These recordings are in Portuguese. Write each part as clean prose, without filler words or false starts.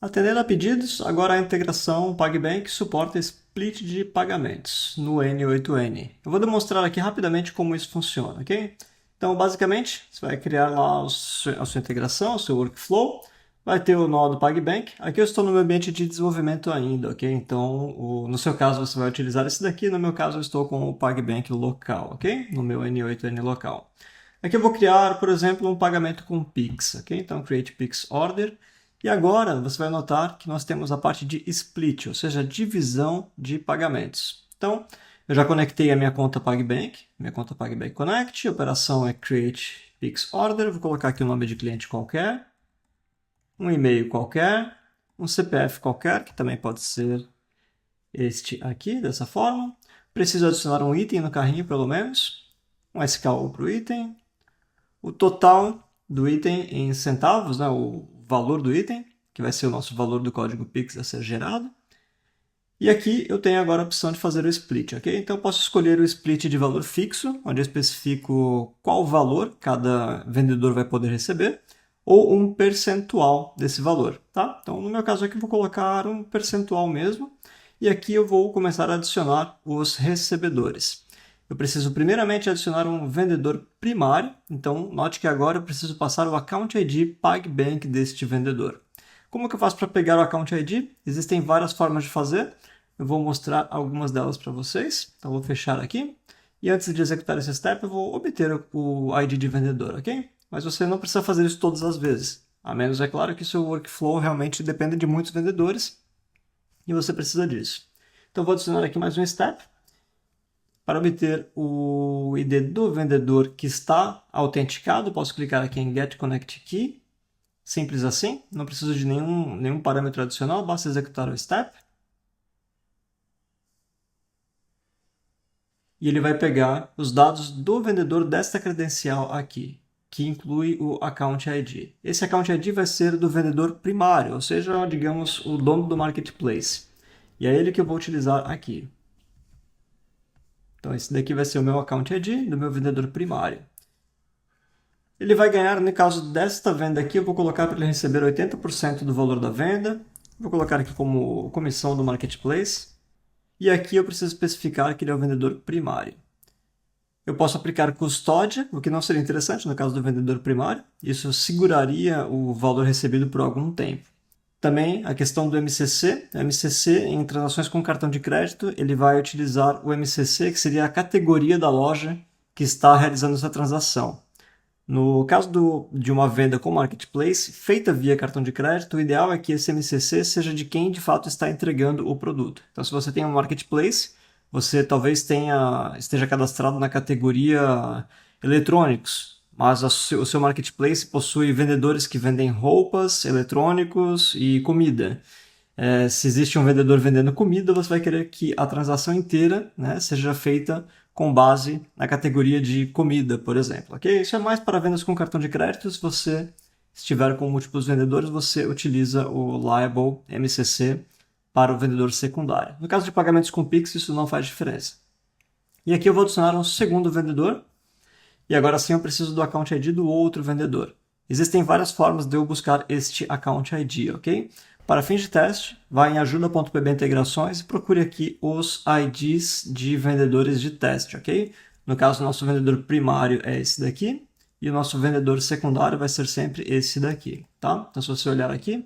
Atendendo a pedidos, agora a integração PagBank suporta split de pagamentos no N8N. Eu vou demonstrar aqui rapidamente como isso funciona, ok? Então, basicamente, você vai criar lá a sua integração, o seu workflow, vai ter o nó do PagBank. Aqui eu estou no meu ambiente de desenvolvimento ainda, ok? Então, no seu caso, você vai utilizar esse daqui, no meu caso, eu estou com o PagBank local, ok? No meu N8N local. Aqui eu vou criar, por exemplo, um pagamento com Pix, ok? Então, create Pix order. E agora você vai notar que nós temos a parte de split, ou seja, divisão de pagamentos. Então, eu já conectei a minha conta PagBank, minha conta PagBank Connect, a operação é create Pix order, vou colocar aqui o nome de cliente qualquer, um e-mail qualquer, um CPF qualquer, que também pode ser este aqui, dessa forma. Preciso adicionar um item no carrinho, pelo menos, um SKU para o item, o total do item em centavos, né, o valor do item, que vai ser o nosso valor do código Pix a ser gerado. E aqui eu tenho agora a opção de fazer o split, ok? Então eu posso escolher o split de valor fixo, onde eu especifico qual valor cada vendedor vai poder receber, ou um percentual desse valor, tá? Então no meu caso aqui eu vou colocar um percentual mesmo, e aqui eu vou começar a adicionar os recebedores. Eu preciso primeiramente adicionar um vendedor primário, então note que agora eu preciso passar o Account ID PagBank deste vendedor. Como que eu faço para pegar o Account ID? Existem várias formas de fazer, eu vou mostrar algumas delas para vocês, então eu vou fechar aqui, e antes de executar esse step eu vou obter o ID de vendedor, ok? Mas você não precisa fazer isso todas as vezes, a menos, é claro, que o seu workflow realmente dependa de muitos vendedores, e você precisa disso. Então vou adicionar aqui mais um step, para obter o ID do vendedor que está autenticado, posso clicar aqui em Get Connect Key. Simples assim, não preciso de nenhum parâmetro adicional, basta executar o step. E ele vai pegar os dados do vendedor desta credencial aqui, que inclui o Account ID. Esse Account ID vai ser do vendedor primário, ou seja, digamos, o dono do marketplace. E é ele que eu vou utilizar aqui. Então, esse daqui vai ser o meu Account ID do meu vendedor primário. Ele vai ganhar, no caso desta venda aqui, eu vou colocar para ele receber 80% do valor da venda. Vou colocar aqui como comissão do marketplace. E aqui eu preciso especificar que ele é o vendedor primário. Eu posso aplicar custódia, o que não seria interessante no caso do vendedor primário. Isso seguraria o valor recebido por algum tempo. Também a questão do MCC. O MCC, em transações com cartão de crédito, ele vai utilizar o MCC, que seria a categoria da loja que está realizando essa transação. No caso de uma venda com marketplace, feita via cartão de crédito, o ideal é que esse MCC seja de quem de fato está entregando o produto. Então, se você tem um marketplace, você talvez esteja cadastrado na categoria eletrônicos, mas o seu marketplace possui vendedores que vendem roupas, eletrônicos e comida. Se existe um vendedor vendendo comida, você vai querer que a transação inteira, né, seja feita com base na categoria de comida, por exemplo. Okay? Isso é mais para vendas com cartão de crédito. Se você estiver com múltiplos vendedores, você utiliza o Liable MCC para o vendedor secundário. No caso de pagamentos com Pix, isso não faz diferença. E aqui eu vou adicionar um segundo vendedor, e agora sim eu preciso do Account ID do outro vendedor. Existem várias formas de eu buscar este Account ID, ok? Para fins de teste, vá em ajuda.pb integrações e procure aqui os IDs de vendedores de teste, ok? No caso, o nosso vendedor primário é esse daqui, e o nosso vendedor secundário vai ser sempre esse daqui, tá? Então, se você olhar aqui,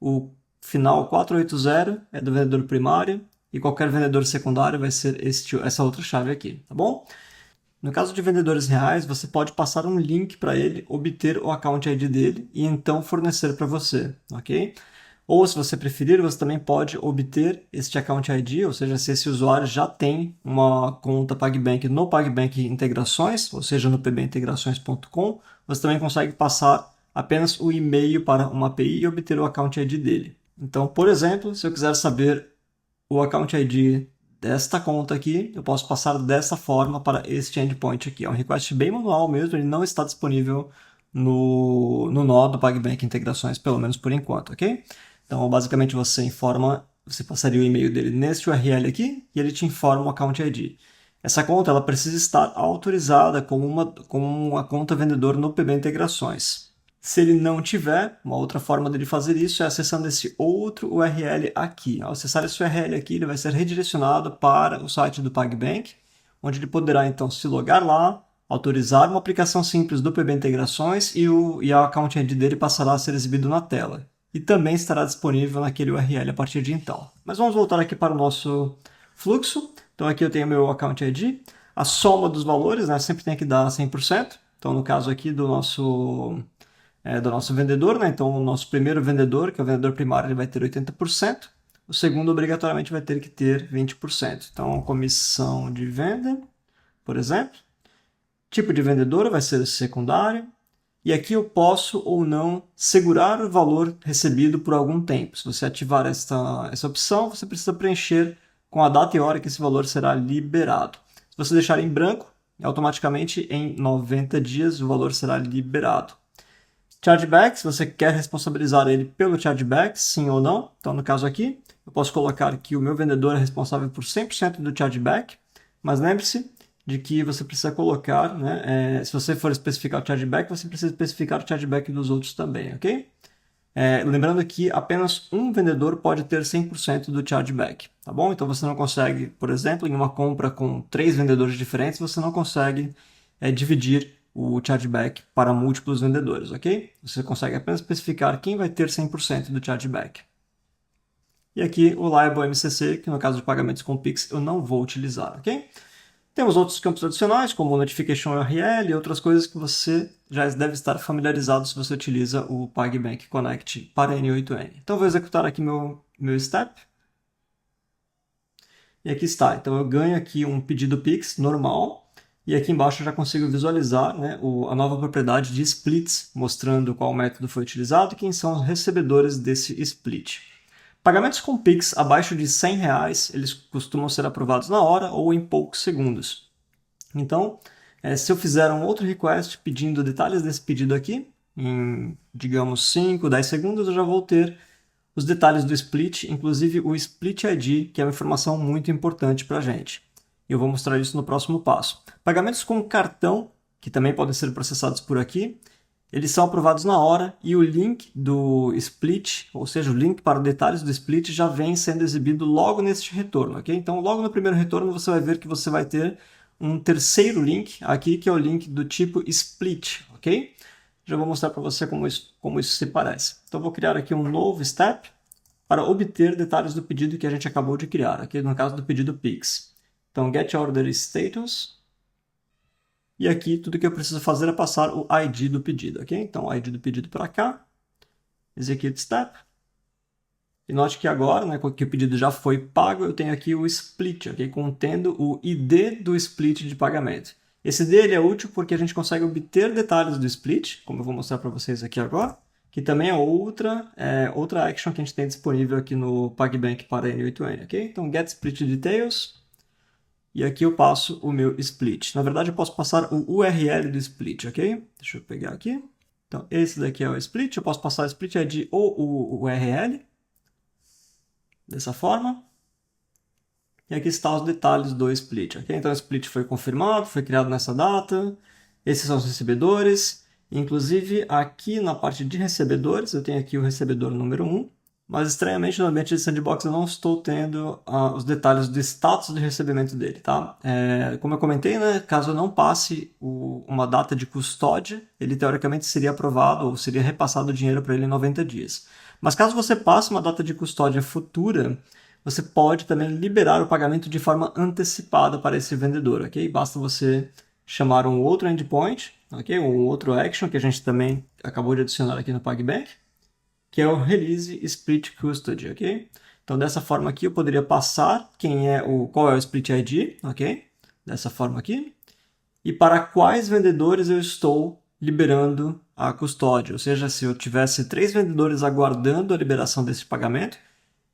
o final 480 é do vendedor primário, e qualquer vendedor secundário vai ser essa outra chave aqui, tá bom? No caso de vendedores reais, você pode passar um link para ele, obter o Account ID dele e então fornecer para você, ok? Ou, se você preferir, você também pode obter este Account ID, ou seja, se esse usuário já tem uma conta PagBank no PagBank Integrações, ou seja, no pbintegrações.com, você também consegue passar apenas o e-mail para uma API e obter o Account ID dele. Então, por exemplo, se eu quiser saber o Account ID desta conta aqui, eu posso passar dessa forma para este endpoint aqui. É um request bem manual mesmo, ele não está disponível no nó do PagBank Integrações, pelo menos por enquanto, ok? Então, basicamente, você passaria o e-mail dele neste URL aqui e ele te informa o Account ID. Essa conta ela precisa estar autorizada como uma conta vendedor no PB Integrações. Se ele não tiver, uma outra forma dele fazer isso é acessando esse outro URL aqui. Ao acessar esse URL aqui, ele vai ser redirecionado para o site do PagBank, onde ele poderá então se logar lá, autorizar uma aplicação simples do PB Integrações e a Account ID dele passará a ser exibido na tela. E também estará disponível naquele URL a partir de então. Mas vamos voltar aqui para o nosso fluxo. Então aqui eu tenho meu Account ID, a soma dos valores, né, sempre tem que dar 100%. Então no caso aqui do nosso vendedor, né? Então, o nosso primeiro vendedor, que é o vendedor primário, ele vai ter 80%. O segundo, obrigatoriamente, vai ter que ter 20%. Então, comissão de venda, por exemplo. Tipo de vendedor vai ser o secundário. E aqui eu posso ou não segurar o valor recebido por algum tempo. Se você ativar essa opção, você precisa preencher com a data e hora que esse valor será liberado. Se você deixar em branco, automaticamente em 90 dias o valor será liberado. Chargeback, se você quer responsabilizar ele pelo chargeback, sim ou não. Então, no caso aqui, eu posso colocar que o meu vendedor é responsável por 100% do chargeback, mas lembre-se de que você precisa colocar, né, se você for especificar o chargeback, você precisa especificar o chargeback dos outros também, ok? Lembrando que apenas um vendedor pode ter 100% do chargeback, tá bom? Então, você não consegue, por exemplo, em uma compra com 3 vendedores diferentes, você não consegue dividir o chargeback para múltiplos vendedores, ok? Você consegue apenas especificar quem vai ter 100% do chargeback. E aqui o Liable MCC, que no caso de pagamentos com Pix eu não vou utilizar, ok? Temos outros campos adicionais, como Notification URL e outras coisas que você já deve estar familiarizado se você utiliza o PagBank Connect para N8N. Então, eu vou executar aqui meu step. E aqui está. Então, eu ganho aqui um pedido Pix normal. E aqui embaixo eu já consigo visualizar, né, a nova propriedade de splits, mostrando qual método foi utilizado e quem são os recebedores desse split. Pagamentos com Pix abaixo de R$100, eles costumam ser aprovados na hora ou em poucos segundos. Então, se eu fizer um outro request pedindo detalhes desse pedido aqui, em, digamos, 5, 10 segundos, eu já vou ter os detalhes do split, inclusive o split ID, que é uma informação muito importante para a gente. Eu vou mostrar isso no próximo passo. Pagamentos com cartão, que também podem ser processados por aqui, eles são aprovados na hora e o link do split, ou seja, o link para detalhes do split já vem sendo exibido logo neste retorno, ok? Então, logo no primeiro retorno você vai ver que você vai ter um terceiro link aqui, que é o link do tipo split, ok? Já vou mostrar para você como isso se parece. Então, vou criar aqui um novo step para obter detalhes do pedido que a gente acabou de criar, aqui no caso do pedido Pix. Então, get order status. E aqui tudo que eu preciso fazer é passar o ID do pedido, ok? Então, o ID do pedido para cá. Execute step. E note que agora, né, que o pedido já foi pago, eu tenho aqui o split, ok? Contendo o ID do split de pagamento. Esse ID ele é útil porque a gente consegue obter detalhes do split, como eu vou mostrar para vocês aqui agora, que também é outra action que a gente tem disponível aqui no PagBank para N8N, ok? Então, get split details. E aqui eu passo o meu split. Na verdade, eu posso passar o URL do split, ok? Deixa eu pegar aqui. Então, esse daqui é o split. Eu posso passar o split ID ou o URL. Dessa forma. E aqui estão os detalhes do split, ok? Então, o split foi confirmado, foi criado nessa data. Esses são os recebedores. Inclusive, aqui na parte de recebedores, eu tenho aqui o recebedor número 1. Mas, estranhamente, no ambiente de sandbox eu não estou tendo os detalhes do status de recebimento dele, tá? Como eu comentei, né, caso eu não passe uma data de custódia, ele teoricamente seria aprovado ou seria repassado o dinheiro para ele em 90 dias. Mas caso você passe uma data de custódia futura, você pode também liberar o pagamento de forma antecipada para esse vendedor, ok? Basta você chamar um outro endpoint, ok? Um outro action que a gente também acabou de adicionar aqui no PagBank, que é o Release Split Custody, ok? Então, dessa forma aqui, eu poderia passar qual é o Split ID, ok? Dessa forma aqui. E para quais vendedores eu estou liberando a custódia. Ou seja, se eu tivesse 3 vendedores aguardando a liberação desse pagamento,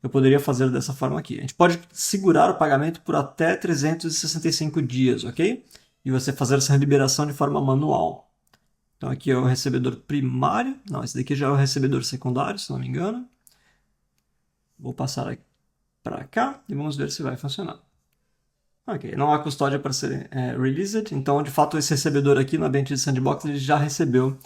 eu poderia fazer dessa forma aqui. A gente pode segurar o pagamento por até 365 dias, ok? E você fazer essa liberação de forma manual. Então, aqui é o recebedor primário. Não, esse daqui já é o recebedor secundário, se não me engano. Vou passar para cá e vamos ver se vai funcionar. Ok, não há custódia para ser released. Então, de fato, esse recebedor aqui no ambiente de sandbox ele já recebeu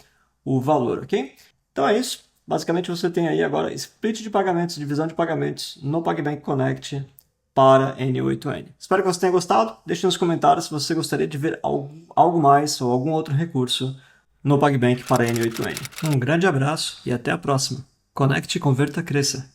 o valor, ok? Então é isso. Basicamente você tem aí agora split de pagamentos, divisão de pagamentos no PagBank Connect para N8N. Espero que você tenha gostado. Deixe nos comentários se você gostaria de ver algo mais ou algum outro recurso no PagBank para N8N. Um grande abraço e até a próxima. Conecte, converta, cresça.